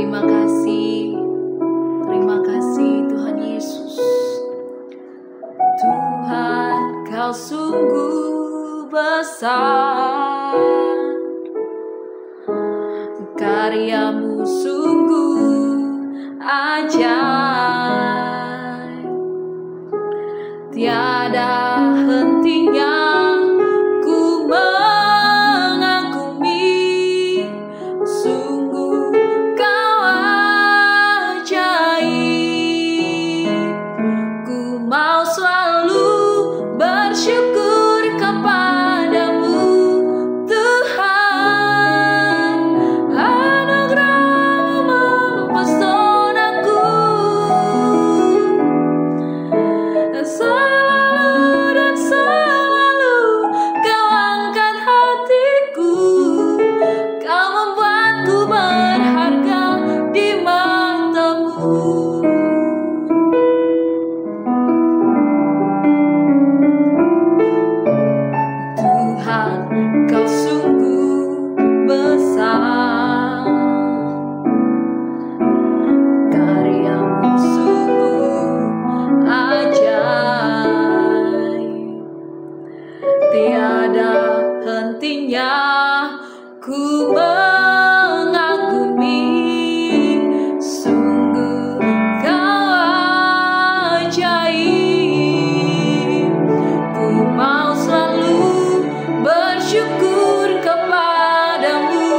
Terima kasih Tuhan Yesus. Tuhan, Kau sungguh besar, karyamu sungguh ajaib, tiada hentinya ku mengagumi, sungguh Kau ajaib. Ku mau selalu bersyukur kepadamu Tuhan, anugerah-Mu mempesonaku, selalu dan selalu Kau angkat hatiku, Kau membuatku berharga di mata-Mu. Tuhan, Kau sungguh besar, karyamu sungguh ajaib, tiada hentinya ku mengagumi, sungguh Kau ajaib. Ku mau selalu bersyukur kepadamu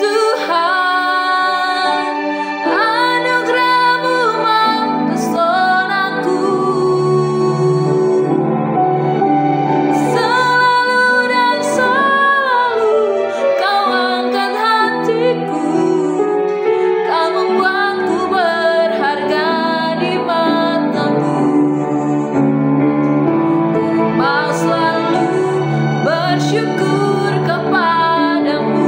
Tuhan, anugerah-Mu mempesonaku, selalu dan selalu Kau angkat hatiku, Kau membuatku berharga di mata-Mu. Mau selalu bersyukur kepadamu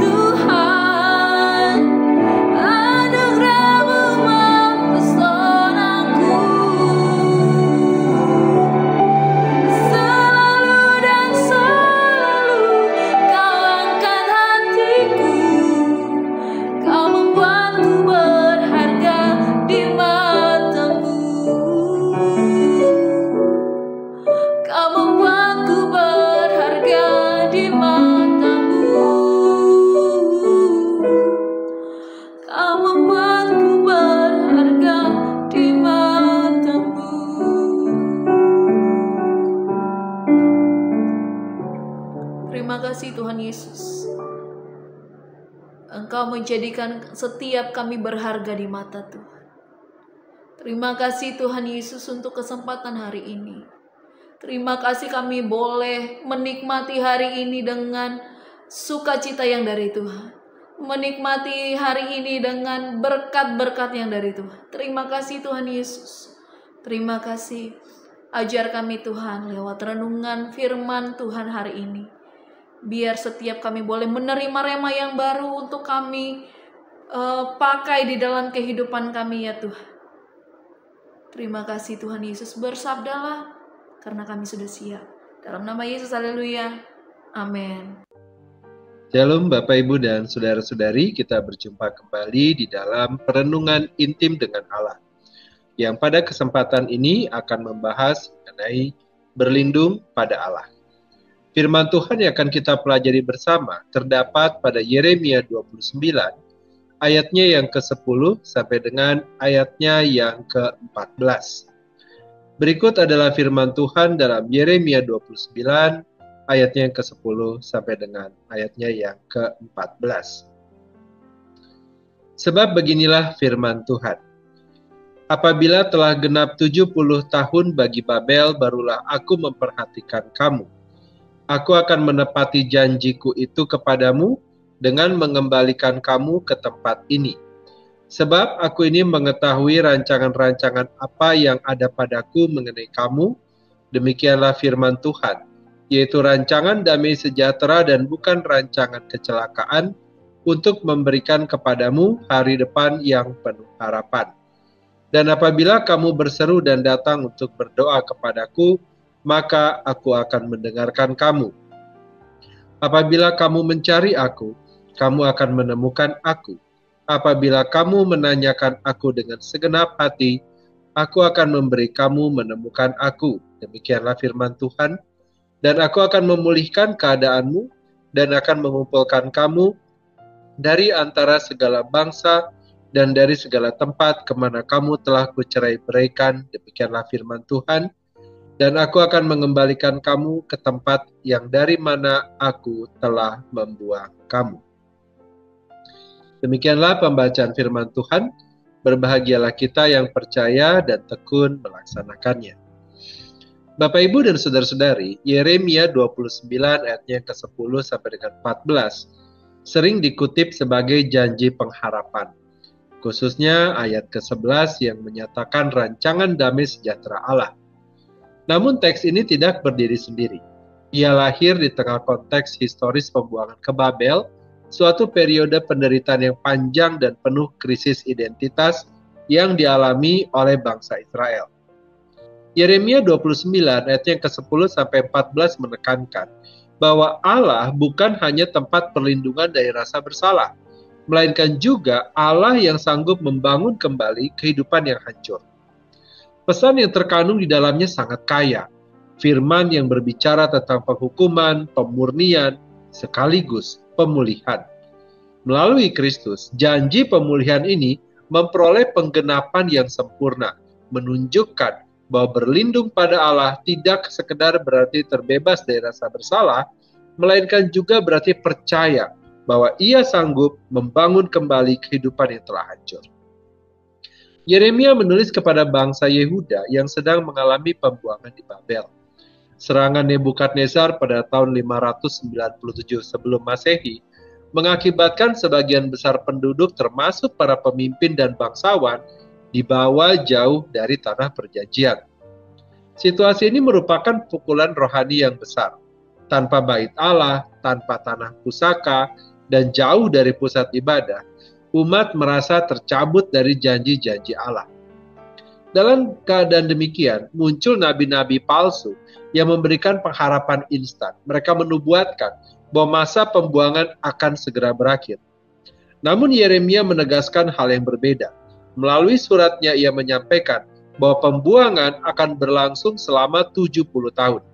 Tuhan, anugerah-Mu mempesonaku, selalu dan selalu Kau angkat hatiku, Kau membuatku berharga di mata-Mu, Kau membuatku berharga di mata-Mu, Kau membuatku berharga di mata-Mu. Terima kasih Tuhan Yesus, Engkau menjadikan setiap kami berharga di mata Tuhan. Terima kasih Tuhan Yesus untuk kesempatan hari ini. Terima kasih kami boleh menikmati hari ini dengan sukacita yang dari Tuhan, menikmati hari ini dengan berkat-berkat yang dari Tuhan. Terima kasih Tuhan Yesus. Terima kasih. Ajar kami Tuhan lewat renungan firman Tuhan hari ini. Biar setiap kami boleh menerima rema yang baru untuk kami pakai di dalam kehidupan kami ya Tuhan. Terima kasih Tuhan Yesus, bersabdalah karena kami sudah siap. Dalam nama Yesus, haleluya. Amin. Shalom Bapak Ibu dan Saudara-saudari, kita berjumpa kembali di dalam Perenungan Intim dengan Allah, yang pada kesempatan ini akan membahas mengenai berlindung pada Allah. Firman Tuhan yang akan kita pelajari bersama terdapat pada Yeremia 29, ayatnya yang ke-10 sampai dengan ayatnya yang ke-14. Berikut adalah firman Tuhan dalam Yeremia 29, ayatnya yang ke-10 sampai dengan ayatnya yang ke-14. Sebab beginilah firman Tuhan. Apabila telah genap 70 tahun bagi Babel, barulah aku memperhatikan kamu. Aku akan menepati janjiku itu kepadamu dengan mengembalikan kamu ke tempat ini. Sebab aku ini mengetahui rancangan-rancangan apa yang ada padaku mengenai kamu, demikianlah firman Tuhan, yaitu rancangan damai sejahtera dan bukan rancangan kecelakaan, untuk memberikan kepadamu hari depan yang penuh harapan. Dan apabila kamu berseru dan datang untuk berdoa kepadaku, maka aku akan mendengarkan kamu. Apabila kamu mencari aku, kamu akan menemukan aku. Apabila kamu menanyakan aku dengan segenap hati, aku akan memberi kamu menemukan aku. Demikianlah firman Tuhan. Dan aku akan memulihkan keadaanmu dan akan mengumpulkan kamu dari antara segala bangsa dan dari segala tempat kemana kamu telah kucerai-beraikan. Demikianlah firman Tuhan. Dan aku akan mengembalikan kamu ke tempat yang dari mana aku telah membuang kamu. Demikianlah pembacaan firman Tuhan. Berbahagialah kita yang percaya dan tekun melaksanakannya. Bapak, Ibu, dan Saudara-saudari, Yeremia 29 ayatnya ke-10 sampai dengan 14 sering dikutip sebagai janji pengharapan. Khususnya ayat ke-11 yang menyatakan rancangan damai sejahtera Allah. Namun teks ini tidak berdiri sendiri. Ia lahir di tengah konteks historis pembuangan ke Babel, suatu periode penderitaan yang panjang dan penuh krisis identitas yang dialami oleh bangsa Israel. Yeremia 29 ayat yang ke-10 sampai 14 menekankan bahwa Allah bukan hanya tempat perlindungan dari rasa bersalah, melainkan juga Allah yang sanggup membangun kembali kehidupan yang hancur. Pesan yang terkandung di dalamnya sangat kaya. Firman yang berbicara tentang penghukuman, pemurnian, sekaligus pemulihan. Melalui Kristus, janji pemulihan ini memperoleh penggenapan yang sempurna, menunjukkan bahwa berlindung pada Allah tidak sekedar berarti terbebas dari rasa bersalah, melainkan juga berarti percaya bahwa Ia sanggup membangun kembali kehidupan yang telah hancur. Yeremia menulis kepada bangsa Yehuda yang sedang mengalami pembuangan di Babel. Serangan Nebukadnezar pada tahun 597 sebelum Masehi mengakibatkan sebagian besar penduduk termasuk para pemimpin dan bangsawan dibawa jauh dari tanah perjanjian. Situasi ini merupakan pukulan rohani yang besar. Tanpa bait Allah, tanpa tanah pusaka, dan jauh dari pusat ibadah, umat merasa tercabut dari janji-janji Allah. Dalam keadaan demikian, muncul nabi-nabi palsu yang memberikan pengharapan instan. Mereka menubuatkan bahwa masa pembuangan akan segera berakhir. Namun Yeremia menegaskan hal yang berbeda. Melalui suratnya ia menyampaikan bahwa pembuangan akan berlangsung selama 70 tahun.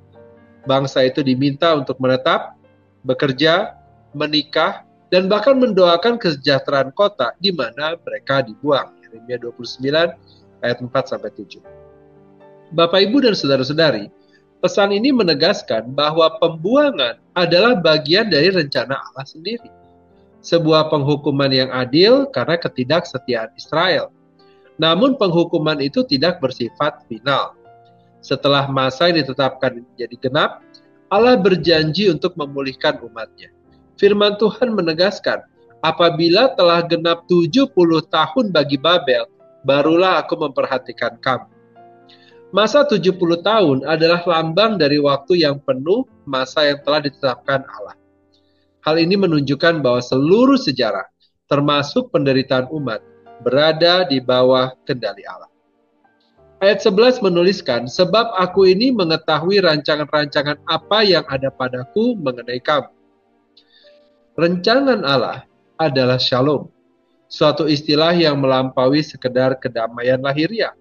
Bangsa itu diminta untuk menetap, bekerja, menikah, dan bahkan mendoakan kesejahteraan kota di mana mereka dibuang. Yeremia 29 ayat 4-7. Bapak, Ibu, dan Saudara-saudari, pesan ini menegaskan bahwa pembuangan adalah bagian dari rencana Allah sendiri. Sebuah penghukuman yang adil karena ketidaksetiaan Israel. Namun penghukuman itu tidak bersifat final. Setelah masa yang ditetapkan menjadi genap, Allah berjanji untuk memulihkan umatnya. Firman Tuhan menegaskan, apabila telah genap 70 tahun bagi Babel, barulah aku memperhatikan kamu. Masa 70 tahun adalah lambang dari waktu yang penuh masa yang telah ditetapkan Allah. Hal ini menunjukkan bahwa seluruh sejarah, termasuk penderitaan umat, berada di bawah kendali Allah. Ayat 11 menuliskan, sebab aku ini mengetahui rancangan-rancangan apa yang ada padaku mengenai kamu. Rancangan Allah adalah shalom, suatu istilah yang melampaui sekedar kedamaian lahiriah,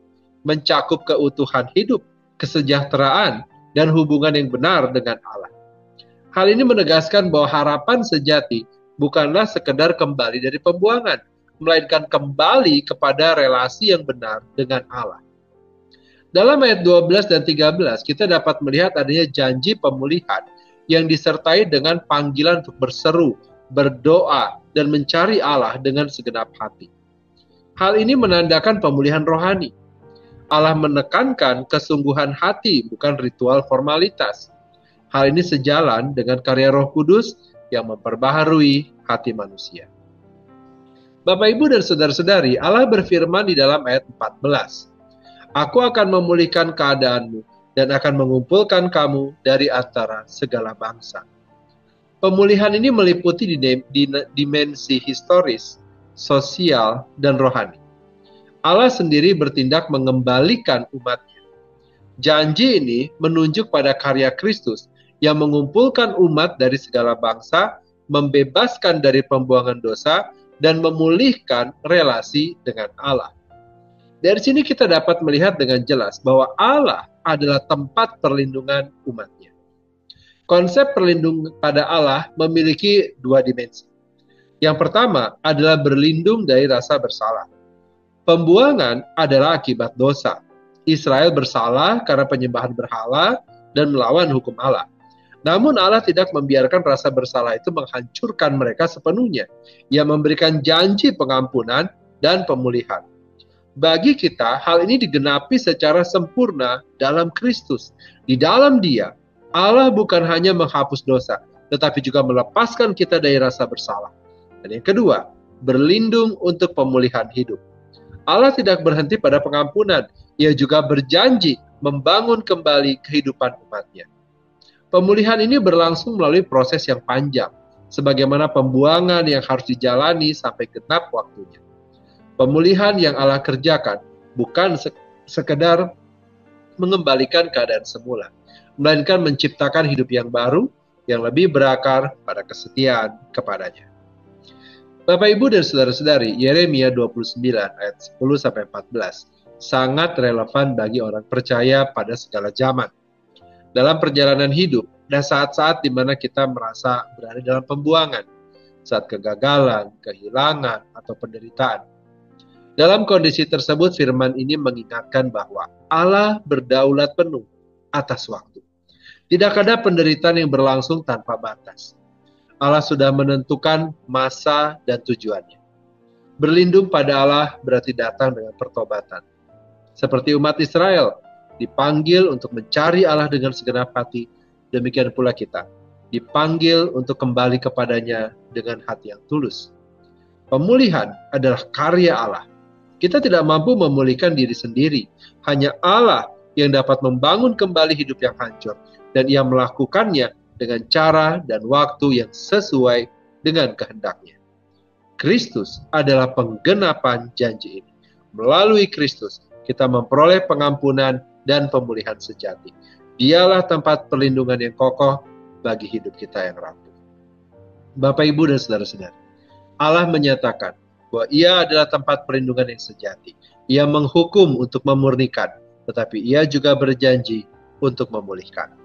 mencakup keutuhan hidup, kesejahteraan, dan hubungan yang benar dengan Allah. Hal ini menegaskan bahwa harapan sejati bukanlah sekedar kembali dari pembuangan, melainkan kembali kepada relasi yang benar dengan Allah. Dalam ayat 12 dan 13, kita dapat melihat adanya janji pemulihan yang disertai dengan panggilan untuk berseru, berdoa, dan mencari Allah dengan segenap hati. Hal ini menandakan pemulihan rohani. Allah menekankan kesungguhan hati, bukan ritual formalitas. Hal ini sejalan dengan karya Roh Kudus yang memperbaharui hati manusia. Bapak, Ibu, dan Saudara-saudari, Allah berfirman di dalam ayat 14, Aku akan memulihkan keadaanmu dan akan mengumpulkan kamu dari antara segala bangsa. Pemulihan ini meliputi dimensi historis, sosial, dan rohani. Allah sendiri bertindak mengembalikan umatnya. Janji ini menunjuk pada karya Kristus yang mengumpulkan umat dari segala bangsa, membebaskan dari pembuangan dosa, dan memulihkan relasi dengan Allah. Dari sini kita dapat melihat dengan jelas bahwa Allah adalah tempat perlindungan umatnya. Konsep perlindungan pada Allah memiliki dua dimensi. Yang pertama adalah berlindung dari rasa bersalah. Pembuangan adalah akibat dosa. Israel bersalah karena penyembahan berhala dan melawan hukum Allah. Namun Allah tidak membiarkan rasa bersalah itu menghancurkan mereka sepenuhnya. Ia memberikan janji pengampunan dan pemulihan. Bagi kita, hal ini digenapi secara sempurna dalam Kristus. Di dalam Dia, Allah bukan hanya menghapus dosa, tetapi juga melepaskan kita dari rasa bersalah. Dan yang kedua, berlindung untuk pemulihan hidup. Allah tidak berhenti pada pengampunan, Ia juga berjanji membangun kembali kehidupan umatnya. Pemulihan ini berlangsung melalui proses yang panjang, sebagaimana pembuangan yang harus dijalani sampai genap waktunya. Pemulihan yang Allah kerjakan bukan sekedar mengembalikan keadaan semula, melainkan menciptakan hidup yang baru yang lebih berakar pada kesetiaan kepadanya. Bapak, Ibu, dan saudara-saudari, Yeremia 29 ayat 10-14 sangat relevan bagi orang percaya pada segala zaman. Dalam perjalanan hidup, ada saat-saat di mana kita merasa berada dalam pembuangan, saat kegagalan, kehilangan, atau penderitaan. Dalam kondisi tersebut, firman ini mengingatkan bahwa Allah berdaulat penuh atas waktu. Tidak ada penderitaan yang berlangsung tanpa batas. Allah sudah menentukan masa dan tujuannya. Berlindung pada Allah berarti datang dengan pertobatan. Seperti umat Israel, dipanggil untuk mencari Allah dengan segenap hati, demikian pula kita, dipanggil untuk kembali kepadanya dengan hati yang tulus. Pemulihan adalah karya Allah. Kita tidak mampu memulihkan diri sendiri. Hanya Allah yang dapat membangun kembali hidup yang hancur. Dan Ia melakukannya dengan cara dan waktu yang sesuai dengan kehendaknya. Kristus adalah penggenapan janji ini. Melalui Kristus, kita memperoleh pengampunan dan pemulihan sejati. Dialah tempat perlindungan yang kokoh bagi hidup kita yang rapuh. Bapak, Ibu, dan saudara-saudara, Allah menyatakan bahwa Ia adalah tempat perlindungan yang sejati. Ia menghukum untuk memurnikan, tetapi Ia juga berjanji untuk memulihkan.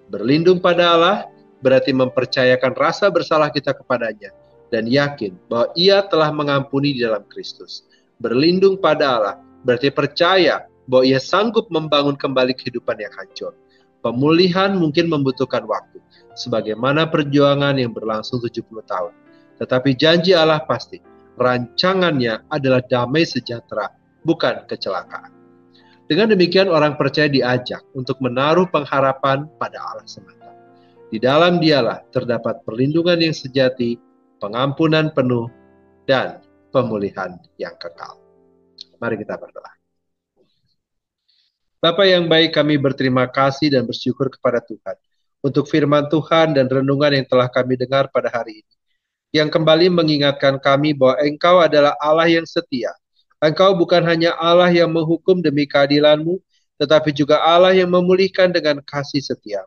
Berlindung pada Allah berarti mempercayakan rasa bersalah kita kepadanya dan yakin bahwa Ia telah mengampuni di dalam Kristus. Berlindung pada Allah berarti percaya bahwa Ia sanggup membangun kembali kehidupan yang hancur. Pemulihan mungkin membutuhkan waktu, sebagaimana perjuangan yang berlangsung 70 tahun. Tetapi janji Allah pasti. Rancangannya adalah damai sejahtera, bukan kecelakaan. Dengan demikian orang percaya diajak untuk menaruh pengharapan pada Allah semata. Di dalam Dialah terdapat perlindungan yang sejati, pengampunan penuh, dan pemulihan yang kekal. Mari kita berdoa. Bapa yang baik, kami berterima kasih dan bersyukur kepada Tuhan untuk firman Tuhan dan renungan yang telah kami dengar pada hari ini, yang kembali mengingatkan kami bahwa Engkau adalah Allah yang setia. Engkau bukan hanya Allah yang menghukum demi keadilan-Mu, tetapi juga Allah yang memulihkan dengan kasih setia.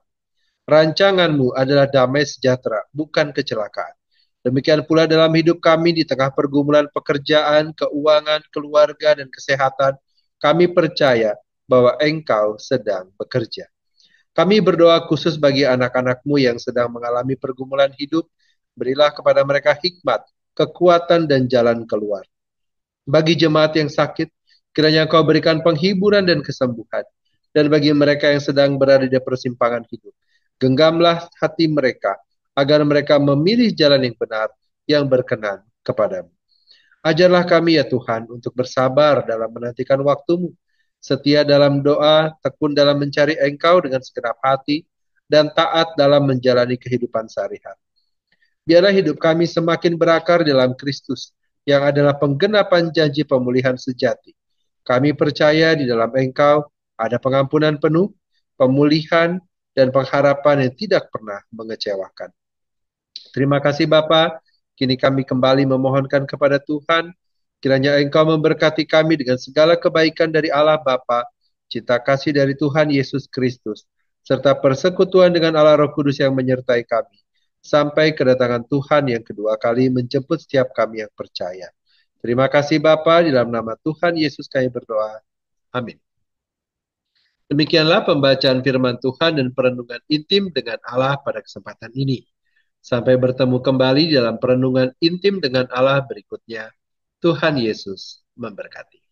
Rancangan-Mu adalah damai sejahtera, bukan kecelakaan. Demikian pula dalam hidup kami di tengah pergumulan pekerjaan, keuangan, keluarga, dan kesehatan, kami percaya bahwa Engkau sedang bekerja. Kami berdoa khusus bagi anak-anak-Mu yang sedang mengalami pergumulan hidup. Berilah kepada mereka hikmat, kekuatan, dan jalan keluar. Bagi jemaat yang sakit, kiranya Engkau berikan penghiburan dan kesembuhan. Dan bagi mereka yang sedang berada di persimpangan hidup, genggamlah hati mereka, agar mereka memilih jalan yang benar, yang berkenan kepadamu. Ajarlah kami ya Tuhan, untuk bersabar dalam menantikan waktu-Mu, setia dalam doa, tekun dalam mencari Engkau dengan segenap hati, dan taat dalam menjalani kehidupan sehari-hari. Biarlah hidup kami semakin berakar dalam Kristus, yang adalah penggenapan janji pemulihan sejati. Kami percaya di dalam Engkau ada pengampunan penuh, pemulihan, dan pengharapan yang tidak pernah mengecewakan. Terima kasih Bapa. Kini kami kembali memohonkan kepada Tuhan, kiranya Engkau memberkati kami dengan segala kebaikan dari Allah Bapa, cinta kasih dari Tuhan Yesus Kristus, serta persekutuan dengan Allah Roh Kudus yang menyertai kami, sampai kedatangan Tuhan yang kedua kali menjemput setiap kami yang percaya. Terima kasih Bapa, di dalam nama Tuhan Yesus kami berdoa. Amin. Demikianlah pembacaan firman Tuhan dan perenungan intim dengan Allah pada kesempatan ini. Sampai bertemu kembali dalam perenungan intim dengan Allah berikutnya. Tuhan Yesus memberkati.